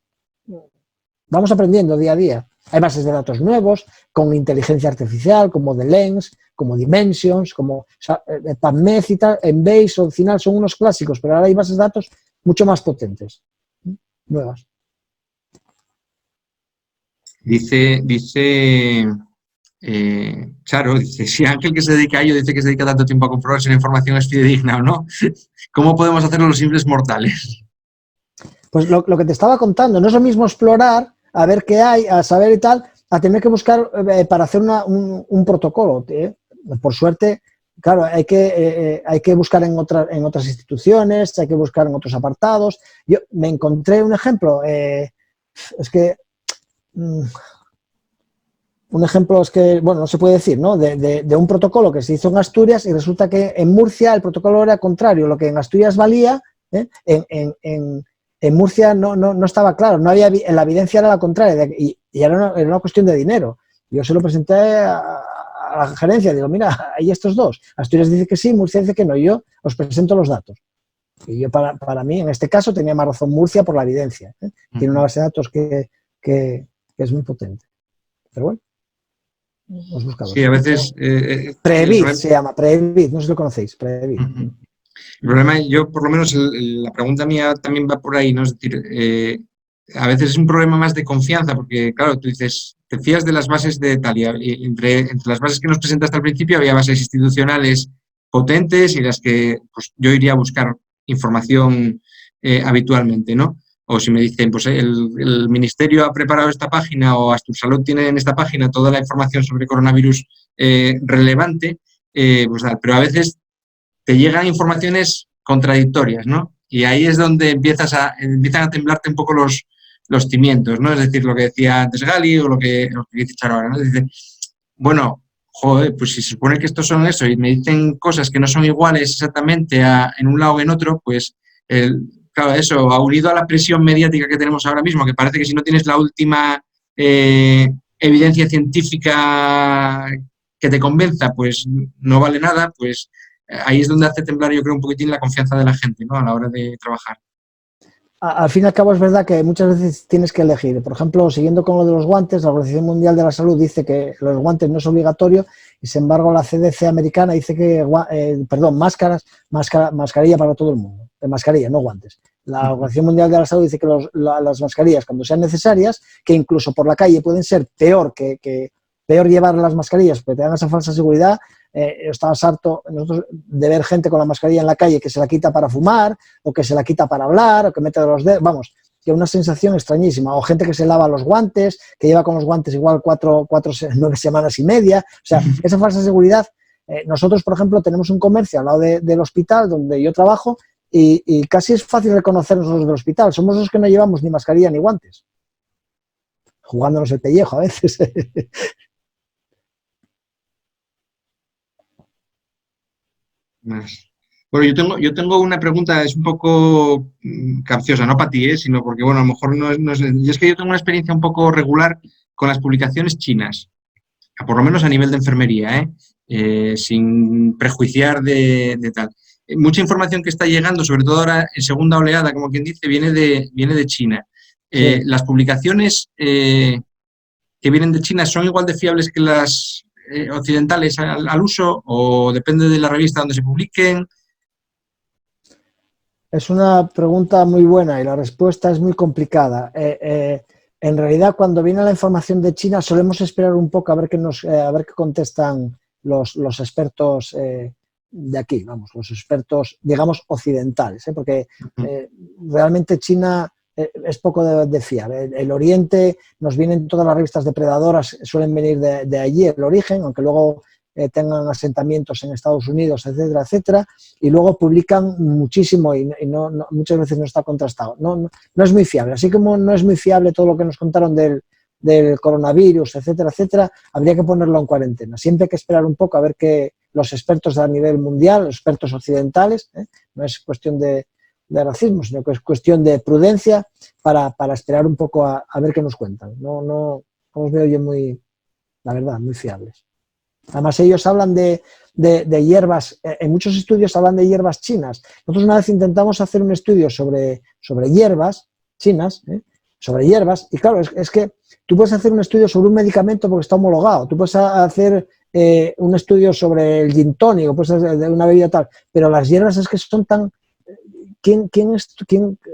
Speaker 2: vamos aprendiendo día a día. Hay bases de datos nuevos, con inteligencia artificial, como The Lens, como Dimensions, como PubMed y tal, Embase, al final son unos clásicos, pero ahora hay bases de datos mucho más potentes, nuevas.
Speaker 1: Dice Claro, dice, si Ángel que se dedica a ello dice que se dedica tanto tiempo a comprobar si la información es fidedigna o no, ¿cómo podemos hacerlo los simples mortales?
Speaker 2: Pues lo que te estaba contando, no es lo mismo explorar, a ver qué hay, a saber y tal, a tener que buscar para hacer un protocolo. Por suerte, claro, hay que buscar en otras instituciones, hay que buscar en otros apartados. Yo me encontré un ejemplo, es que... un ejemplo es que, bueno, no se puede decir, ¿no? De un protocolo que se hizo en Asturias y resulta que en Murcia el protocolo era contrario. Lo que en Asturias valía, en Murcia no estaba claro, no había, la evidencia era la contraria y era una cuestión de dinero. Yo se lo presenté a la gerencia, digo, mira, hay estos dos. Asturias dice que sí, Murcia dice que no, yo os presento los datos. Y yo para mí, en este caso, tenía más razón Murcia por la evidencia. Tiene una base de datos que es muy potente. Pero bueno. Los buscadores.
Speaker 1: Sí, a veces...
Speaker 2: Previt se llama, Previt, no sé si lo conocéis, Previt.
Speaker 1: El problema, yo por lo menos, la pregunta mía también va por ahí, ¿no? Es decir, a veces es un problema más de confianza, porque claro, tú dices, te fías de las bases de tal, y entre las bases que nos presentaste al principio había bases institucionales potentes y las que pues, yo iría a buscar información habitualmente, ¿no? O si me dicen, pues el ministerio ha preparado esta página o Astursalud tiene en esta página toda la información sobre coronavirus relevante, pues pero a veces te llegan informaciones contradictorias, ¿no? Y ahí es donde empiezan a temblarte un poco los cimientos, ¿no? Es decir, lo que decía antes Gali o lo que dice Charo ahora, ¿no? Dice, bueno, joder, pues si se supone que estos son eso y me dicen cosas que no son iguales exactamente en un lado o en otro, pues claro, eso, unido a la presión mediática que tenemos ahora mismo, que parece que si no tienes la última evidencia científica que te convenza, pues no vale nada, pues ahí es donde hace temblar, yo creo, un poquitín la confianza de la gente, ¿no? A la hora de trabajar.
Speaker 2: Al fin y al cabo es verdad que muchas veces tienes que elegir. Por ejemplo, siguiendo con lo de los guantes, la Organización Mundial de la Salud dice que los guantes no es obligatorio y, sin embargo, la CDC americana dice que, mascarilla para todo el mundo. Mascarilla, no guantes. La Organización Mundial de la Salud dice que las mascarillas, cuando sean necesarias, que incluso por la calle pueden ser peor llevar las mascarillas porque te dan esa falsa seguridad. Estabas harto nosotros de ver gente con la mascarilla en la calle que se la quita para fumar o que se la quita para hablar o que mete los dedos, vamos, que una sensación extrañísima, o gente que se lava los guantes, que lleva con los guantes igual 9 semanas y media, o sea, esa falsa seguridad. Nosotros, por ejemplo, tenemos un comercio al lado del hospital donde yo trabajo y casi es fácil reconocernos los del hospital, somos los que no llevamos ni mascarilla ni guantes, jugándonos el pellejo a veces.
Speaker 1: Bueno, yo tengo una pregunta, es un poco capciosa, no para ti, sino porque, bueno, a lo mejor no es... Y es que yo tengo una experiencia un poco regular con las publicaciones chinas, por lo menos a nivel de enfermería, sin prejuiciar de tal. Mucha información que está llegando, sobre todo ahora en segunda oleada, como quien dice, viene de China.
Speaker 2: Sí.
Speaker 1: Las publicaciones que vienen de China son igual de fiables que las occidentales al uso, o depende de la revista donde se publiquen.
Speaker 2: Es una pregunta muy buena y la respuesta es muy complicada. En realidad, cuando viene la información de China, solemos esperar un poco a ver qué contestan los expertos de aquí, vamos, los expertos, digamos, occidentales, porque realmente China es poco de fiar. El Oriente, nos vienen todas las revistas depredadoras, suelen venir de allí, el origen, aunque luego tengan asentamientos en Estados Unidos, etcétera, etcétera, y luego publican muchísimo y muchas veces no está contrastado. No es muy fiable. Así como no es muy fiable todo lo que nos contaron del coronavirus, etcétera, etcétera, habría que ponerlo en cuarentena. Siempre hay que esperar un poco a ver qué los expertos a nivel mundial, los expertos occidentales, no es cuestión de racismo, sino que es cuestión de prudencia para esperar un poco a ver qué nos cuentan. No os veo yo la verdad, muy fiables. Además, ellos hablan de hierbas, en muchos estudios hablan de hierbas chinas. Nosotros una vez intentamos hacer un estudio sobre hierbas chinas, sobre hierbas, y claro, es que tú puedes hacer un estudio sobre un medicamento porque está homologado, tú puedes hacer un estudio sobre el gin tónico, puedes hacer de una bebida tal, pero las hierbas es que son tan...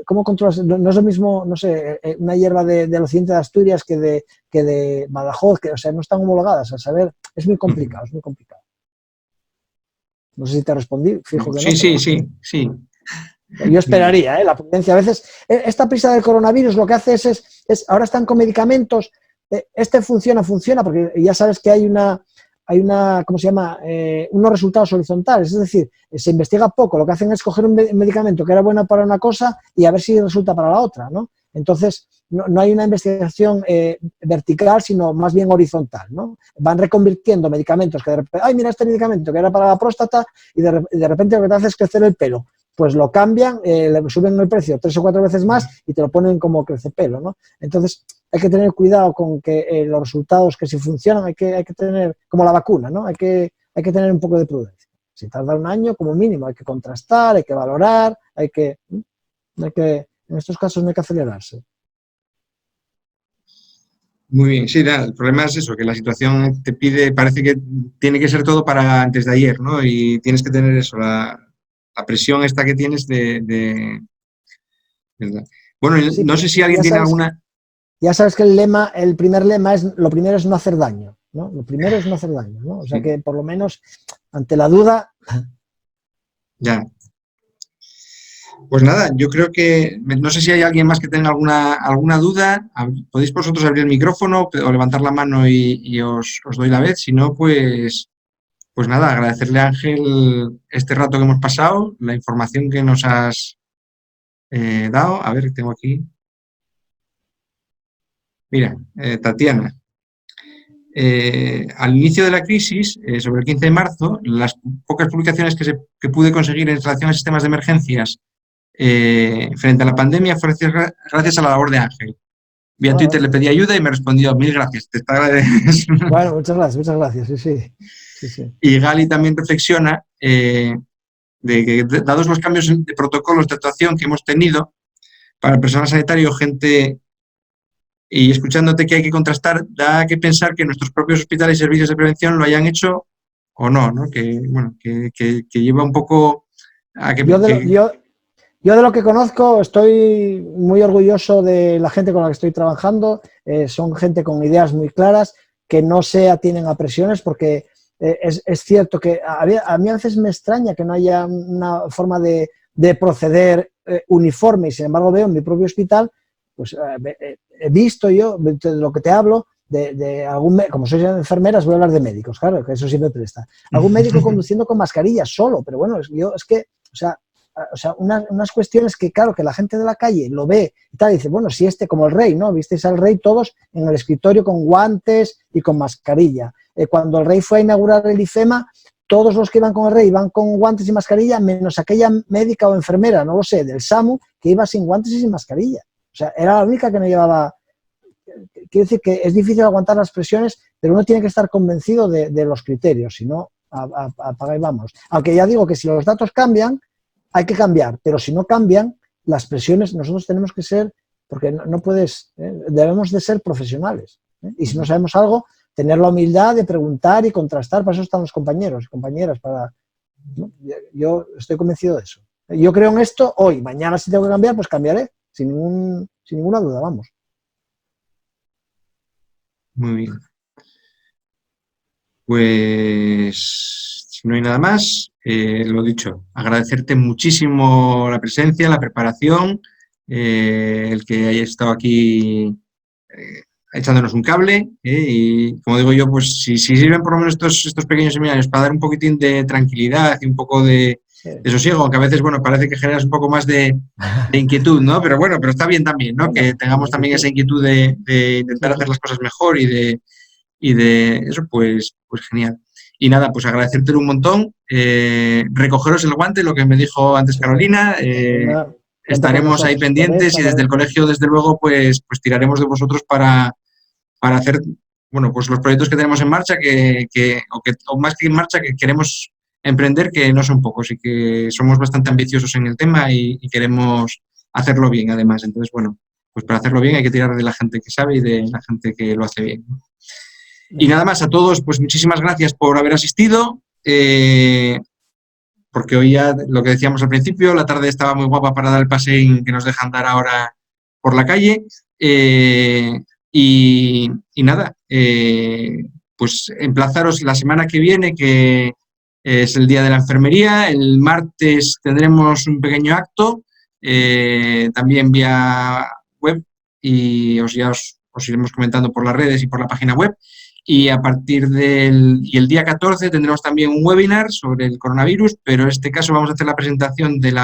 Speaker 2: ¿cómo controlas? No es lo mismo, no sé, una hierba del occidente de Asturias que de Badajoz, o sea, no están homologadas, a saber, es muy complicado, es muy complicado. No sé si te respondí, fijo que no,
Speaker 1: Sí,
Speaker 2: pero...
Speaker 1: sí, sí, sí.
Speaker 2: Yo esperaría, la prudencia. A veces, esta prisa del coronavirus lo que hace ahora están con medicamentos, funciona, porque ya sabes que hay una, ¿cómo se llama? Unos resultados horizontales, es decir, se investiga poco, lo que hacen es coger un medicamento que era bueno para una cosa y a ver si resulta para la otra, ¿no? Entonces, no hay una investigación vertical, sino más bien horizontal, ¿no? Van reconvirtiendo medicamentos que de repente, ay, mira este medicamento que era para la próstata y de repente lo que te hace es crecer el pelo. Pues lo cambian, le suben el precio 3 o 4 veces más y te lo ponen como crecepelo, ¿no? Entonces, hay que tener cuidado con que los resultados, que si funcionan, hay que tener, como la vacuna, ¿no? Hay que tener un poco de prudencia. Si tarda un año, como mínimo, hay que contrastar, hay que valorar, en estos casos no hay que acelerarse.
Speaker 1: Muy bien, sí, el problema es eso, que la situación te pide, parece que tiene que ser todo para antes de ayer, ¿no? Y tienes que tener eso, la presión esta que tienes ¿verdad? Bueno,
Speaker 2: Sí,
Speaker 1: no
Speaker 2: pero
Speaker 1: sé si alguien tiene alguna...
Speaker 2: ya sabes que el primer lema es, lo primero es no hacer daño, ¿no? Lo primero es no hacer daño, ¿no? O sea que por lo menos, ante la duda...
Speaker 1: Ya. Pues nada, yo creo que, no sé si hay alguien más que tenga alguna duda, podéis vosotros abrir el micrófono o levantar la mano y os doy la vez, si no, pues nada, agradecerle a Ángel este rato que hemos pasado, la información que nos has dado. A ver, tengo aquí. Mira, Tatiana. Al inicio de la crisis, sobre el 15 de marzo, las pocas publicaciones que pude conseguir en relación a sistemas de emergencias frente a la pandemia fue gracias a la labor de Ángel. Vía Twitter le pedí ayuda y me respondió, mil gracias, te está agradeciendo.
Speaker 2: Bueno, muchas gracias, sí.
Speaker 1: Y Gali también reflexiona de que, dados los cambios de protocolos de actuación que hemos tenido para el personal sanitario, gente, y escuchándote que hay que contrastar, da que pensar que nuestros propios hospitales y servicios de prevención lo hayan hecho o no, ¿no? Que, bueno, que lleva un poco a que...
Speaker 2: Yo de lo que conozco estoy muy orgulloso de la gente con la que estoy trabajando, son gente con ideas muy claras, que no se atienen a presiones, porque es cierto que a mí a veces me extraña que no haya una forma de proceder uniforme, y sin embargo veo en mi propio hospital, pues he visto yo, de lo que te hablo, de algún, como sois enfermeras, voy a hablar de médicos, claro, que eso siempre presta. Algún médico conduciendo con mascarilla solo, pero bueno, es que, o sea, unas cuestiones que, claro, que la gente de la calle lo ve y tal, y dice, bueno, si como el rey, ¿no? Visteis al rey todos en el escritorio con guantes y con mascarilla. Cuando el rey fue a inaugurar el IFEMA, todos los que iban con el rey iban con guantes y mascarilla, menos aquella médica o enfermera, no lo sé, del SAMU, que iba sin guantes y sin mascarilla. O sea, era la única que no llevaba... Quiero decir que es difícil aguantar las presiones, pero uno tiene que estar convencido de los criterios, si no, apaga y vamos. Aunque ya digo que si los datos cambian, hay que cambiar, pero si no cambian, las presiones, nosotros tenemos que ser, porque no puedes, debemos de ser profesionales. Y si no sabemos algo, tener la humildad de preguntar y contrastar, para eso están los compañeros y compañeras. ¿No? Yo estoy convencido de eso. Yo creo en esto hoy, mañana si tengo que cambiar, pues cambiaré, sin ninguna duda, vamos.
Speaker 1: Muy bien. Pues, si no hay nada más, lo dicho, agradecerte muchísimo la presencia, la preparación, el que hayas estado aquí echándonos un cable, y como digo yo, pues si sirven por lo menos estos pequeños seminarios para dar un poquitín de tranquilidad y un poco de sosiego, aunque a veces, bueno, parece que generas un poco más de inquietud, ¿no? Pero bueno, pero está bien también, ¿no? Que tengamos también esa inquietud de intentar hacer las cosas mejor y de eso, pues genial. Y nada, pues agradecértelo un montón, recogeros el guante, lo que me dijo antes Carolina, estaremos ahí pendientes y desde el colegio, desde luego, pues tiraremos de vosotros para hacer, bueno, pues los proyectos que tenemos en marcha, o más que en marcha, que queremos emprender, que no son pocos y que somos bastante ambiciosos en el tema y queremos hacerlo bien, además. Entonces, bueno, pues para hacerlo bien hay que tirar de la gente que sabe y de la gente que lo hace bien, ¿no? Y nada más, a todos, pues muchísimas gracias por haber asistido. porque hoy ya, lo que decíamos al principio, la tarde estaba muy guapa para dar el paseín que nos dejan dar ahora por la calle. Y nada, pues emplazaros la semana que viene, que es el Día de la Enfermería. El martes tendremos un pequeño acto, también vía web, y os iremos comentando por las redes y por la página web. Y a partir y el día 14 tendremos también un webinar sobre el coronavirus, pero en este caso vamos a hacer la presentación del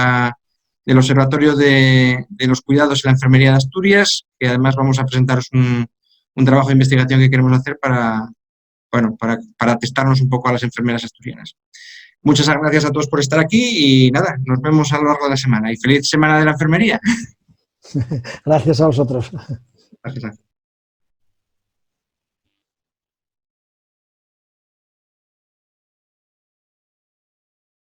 Speaker 1: Observatorio de los Cuidados en la Enfermería de Asturias, que además vamos a presentaros un trabajo de investigación que queremos hacer para testarnos un poco a las enfermeras asturianas. Muchas gracias a todos por estar aquí y nada, nos vemos a lo largo de la semana. Y feliz Semana de la Enfermería.
Speaker 2: Gracias a vosotros.
Speaker 1: Gracias.